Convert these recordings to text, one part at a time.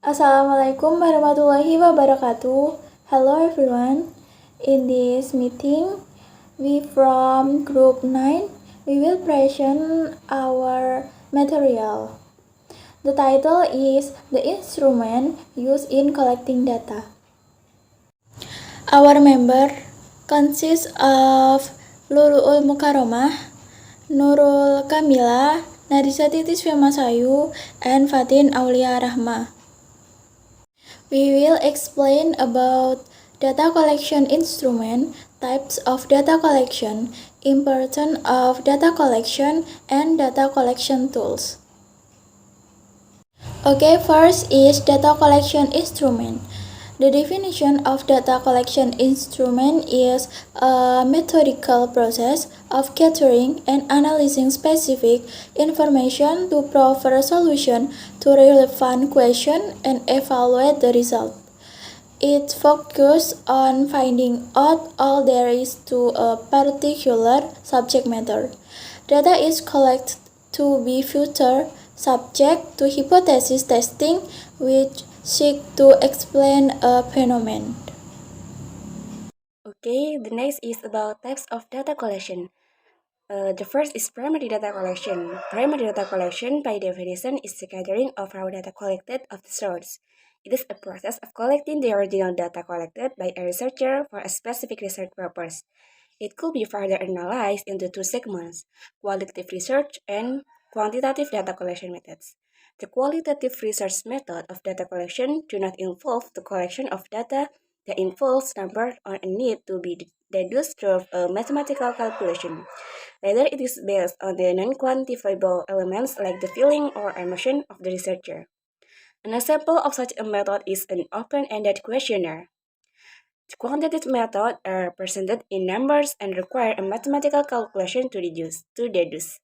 Assalamualaikum warahmatullahi wabarakatuh. Hello everyone. In this meeting, we from group 9, we will present our material. The title is The Instrument Used in Collecting Data. Our member consists of Lulukul Mukarramah, Nurul Kamila, Nariza, Titis, Masayu, and Fathin, Aulia, Rahma. We will explain about data collection instrument, types of data collection, importance of data collection, and data collection tools. Okay, first is data collection instrument. The definition of data collection instrument is a methodical process of gathering and analyzing specific information to provide a solution to relevant questions and evaluate the result. It focuses on finding out all there is to a particular subject matter. Data is collected to be future subject to hypothesis testing, which seek to explain a phenomenon. Okay, the next is about types of data collection. The first is primary data collection. Primary data collection, by definition, is the gathering of raw data collected of the source. It is a process of collecting the original data collected by a researcher for a specific research purpose. It could be further analyzed into two segments, qualitative research and quantitative data collection methods. The qualitative research method of data collection do not involve the collection of data that involves number or a need to be deduced through a mathematical calculation. Rather, it is based on the non-quantifiable elements like the feeling or emotion of the researcher. An example of such a method is an open-ended questionnaire. The quantitative methods are presented in numbers and require a mathematical calculation to deduce.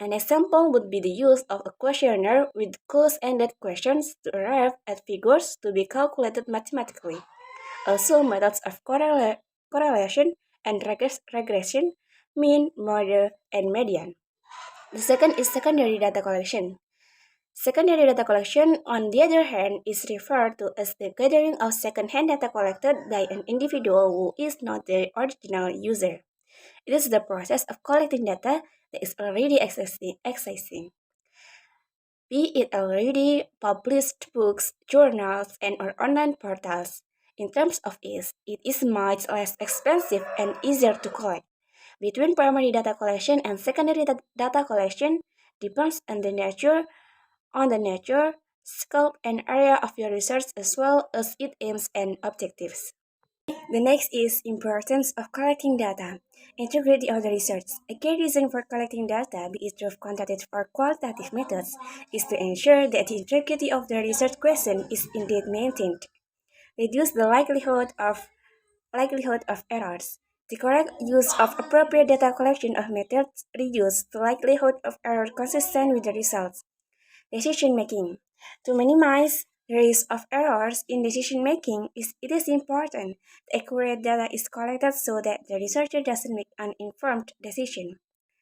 An example would be the use of a questionnaire with close-ended questions to arrive at figures to be calculated mathematically. Also, methods of correlation and regression, mean, mode, and median. The second is secondary data collection. Secondary data collection, on the other hand, is referred to as the gathering of second-hand data collected by an individual who is not the original user. It is the process of collecting data that is already existing, be it already published books, journals, and or online portals. In terms of ease, it is much less expensive and easier to collect. Between primary data collection and secondary data collection depends on the nature, scope, and area of your research as well as its aims and objectives. The next is importance of collecting data. Integrity of the research. A key reason for collecting data, be it through quantitative or qualitative methods, is to ensure that the integrity of the research question is indeed maintained. Reduce the likelihood of errors. The correct use of appropriate data collection of methods reduces the likelihood of error consistent with the results. Decision making. To minimize the risk of errors in decision making, it is important that accurate data is collected so that the researcher doesn't make uninformed decision.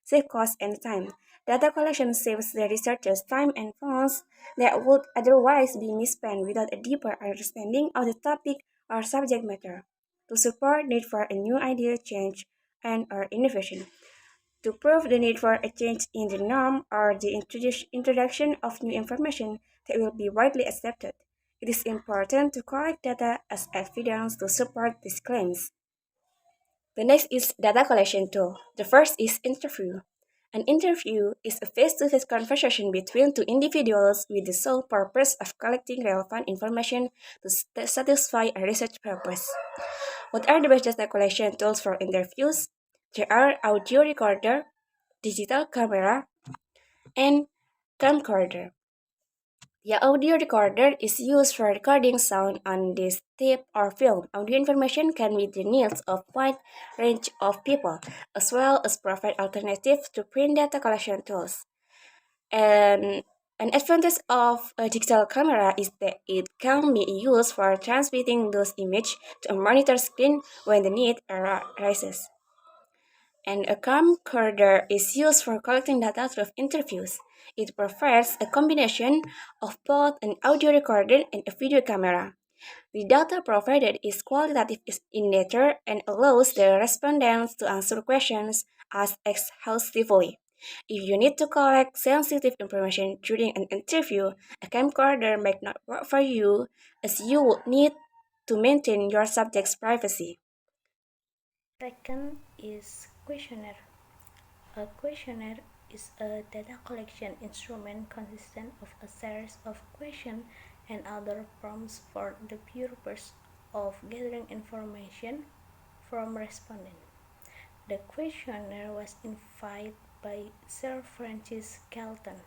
Save cost and time. Data collection saves the researchers time and funds that would otherwise be misspent without a deeper understanding of the topic or subject matter. To support need for a new idea change and or innovation. To prove the need for a change in the norm or the introduction of new information that will be widely accepted, it is important to collect data as evidence to support these claims. The next is data collection tool. The first is interview. An interview is a face-to-face conversation between two individuals with the sole purpose of collecting relevant information to satisfy a research purpose. What are the best data collection tools for interviews? There are audio recorder, digital camera, and camcorder. The audio recorder is used for recording sound on this tape or film. Audio information can meet the needs of wide range of people, as well as provide alternatives to print data collection tools. And an advantage of a digital camera is that it can be used for transmitting those images to a monitor screen when the need arises. and a camcorder is used for collecting data through interviews. It provides a combination of both an audio recorder and a video camera. The data provided is qualitative in nature and allows the respondents to answer questions as exhaustively. If you need to collect sensitive information during an interview, a camcorder might not work for you as you would need to maintain your subject's privacy. Second is questionnaire. A questionnaire is a data collection instrument consisting of a series of questions and other prompts for the purpose of gathering information from respondents. The questionnaire was invented by Sir Francis Galton.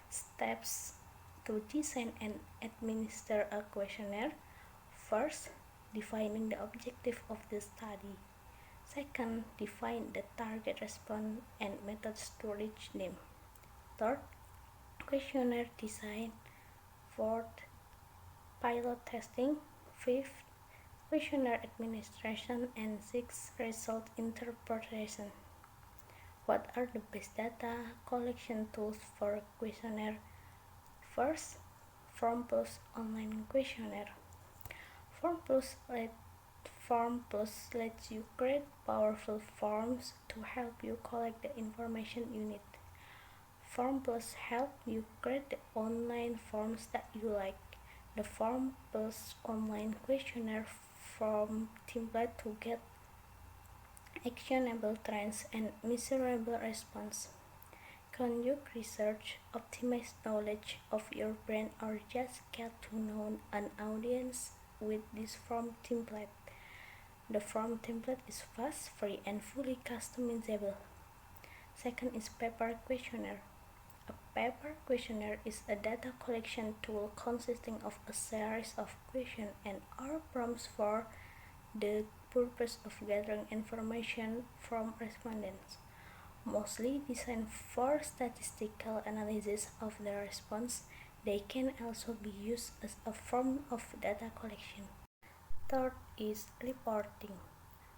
Steps to design and administer a questionnaire. First, defining the objective of the study. Second, define the target response and methods to reach them. Third, questionnaire design. Fourth, pilot testing. Fifth, questionnaire administration. And sixth, result interpretation. What are the best data collection tools for questionnaire? First, Form Plus online questionnaire. Form Plus lets you create powerful forms to help you collect the information you need. Form Plus help you create the online forms that you like. The Form Plus online questionnaire form template to get actionable trends and measurable response. Conduct research, optimize knowledge of your brand, or just get to know an audience with this form template. The form template is fast, free, and fully customizable. Second is paper questionnaire. A paper questionnaire is a data collection tool consisting of a series of questions and or prompts for the purpose of gathering information from respondents. Mostly designed for statistical analysis of the response, they can also be used as a form of data collection. Third is reporting.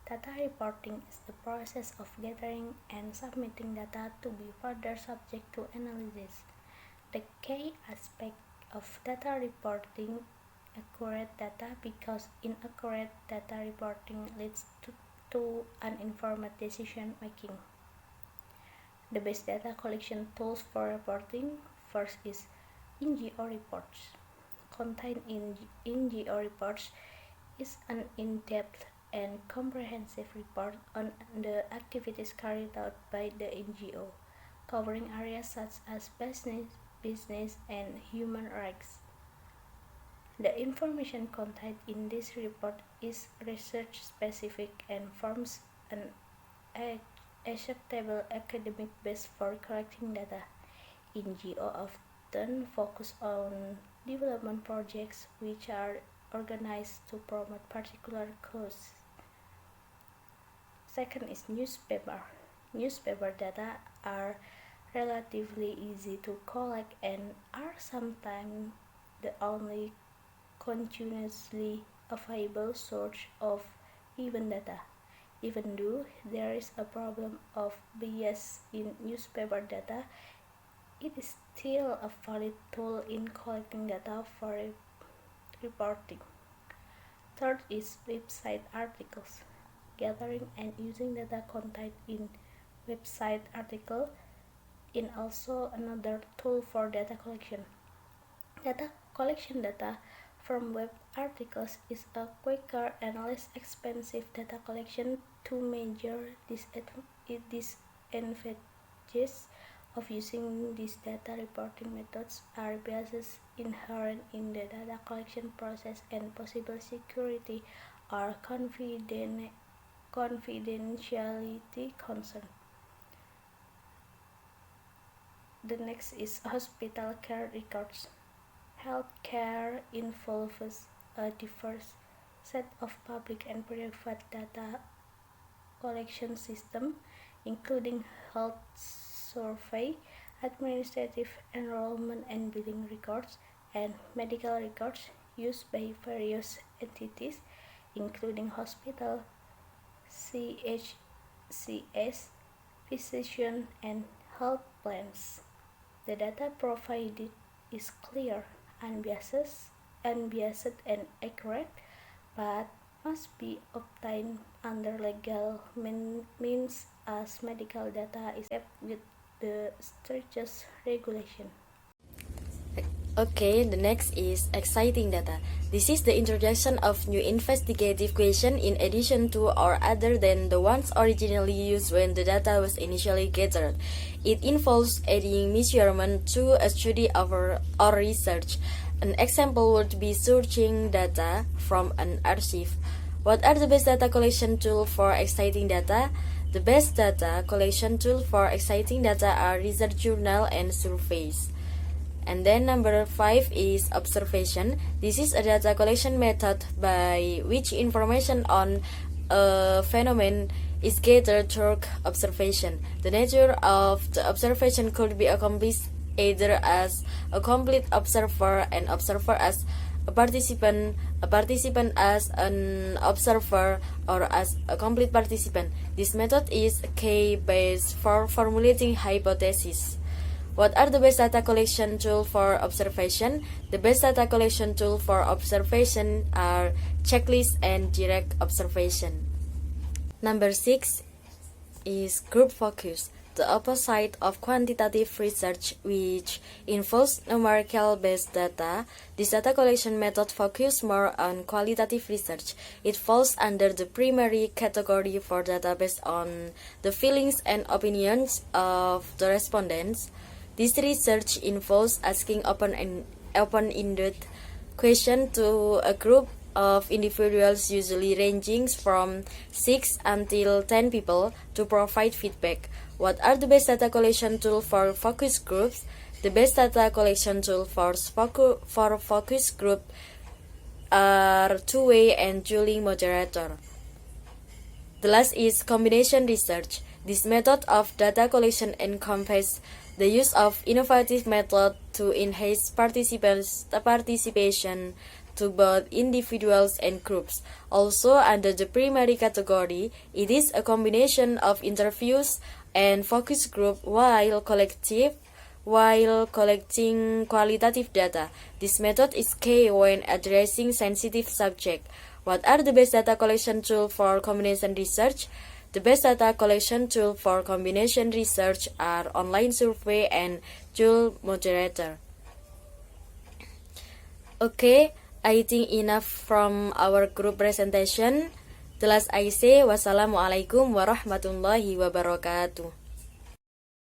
Data reporting is the process of gathering and submitting data to be further subject to analysis. The key aspect of data reporting accurate data, because inaccurate data reporting leads to uninformed decision making. The best data collection tools for reporting. First is NGO reports. Contained in NGO reports is an in-depth and comprehensive report on the activities carried out by the NGO, covering areas such as business, and human rights. The information contained in this report is research specific and forms an acceptable academic base for collecting data. NGO often focus on development projects which are organized to promote particular causes. Second is newspaper. Newspaper data are relatively easy to collect and are sometimes the only continuously available source of event data. Even though there is a problem of bias in newspaper data, it is still a valid tool in collecting data for reporting. Third is website articles. Gathering and using data contained in website article is also another tool for data collection. Data from web articles is a quicker and less expensive data collection. To measure disadvantages of using these data reporting methods are biases inherent in the data collection process and possible security or confidentiality concern. The next is hospital care records. Healthcare involves a diverse set of public and private data collection systems, including health survey, administrative enrollment and billing records, and medical records used by various entities, including hospital, CS, physician, and health plans. The data provided is clear, unbiased, and accurate, but must be obtained under legal means as medical data is kept with the strictest regulation. Okay, the next is exciting data. This is the introduction of new investigative questions in addition to or other than the ones originally used when the data was initially gathered. It involves adding measurement to a study or research. An example would be searching data from an archive. What are the best data collection tools for exciting data? The best data collection tools for exciting data are research journal and surveys. And then number 5 is observation. This is a data collection method by which information on a phenomenon is gathered through observation. The nature of the observation could be accomplished either as a complete observer, an observer as a participant as an observer, or as a complete participant. This method is key-based for formulating hypotheses. What are the best data collection tools for observation? The best data collection tools for observation are checklists and direct observation. Number 6 is group focus, the opposite of quantitative research, which involves numerical-based data. This data collection method focuses more on qualitative research. It falls under the primary category for data based on the feelings and opinions of the respondents. This research involves asking open-ended questions to a group of individuals, usually ranging from 6 until 10 people, to provide feedback. What are the best data collection tools for focus groups? The best data collection tools for focus group are two-way and dueling moderator. The last is combination research. This method of data collection encompasses the use of innovative methods to enhance participation to both individuals and groups. Also, under the primary category, it is a combination of interviews and focus group while collecting qualitative data. This method is key when addressing sensitive subjects. What are the best data collection tools for combination research? The best data collection tools for combination research are online survey and dual moderator. Okay, I think enough from our group presentation. The last I say, wassalamualaikum warahmatullahi wabarakatuh.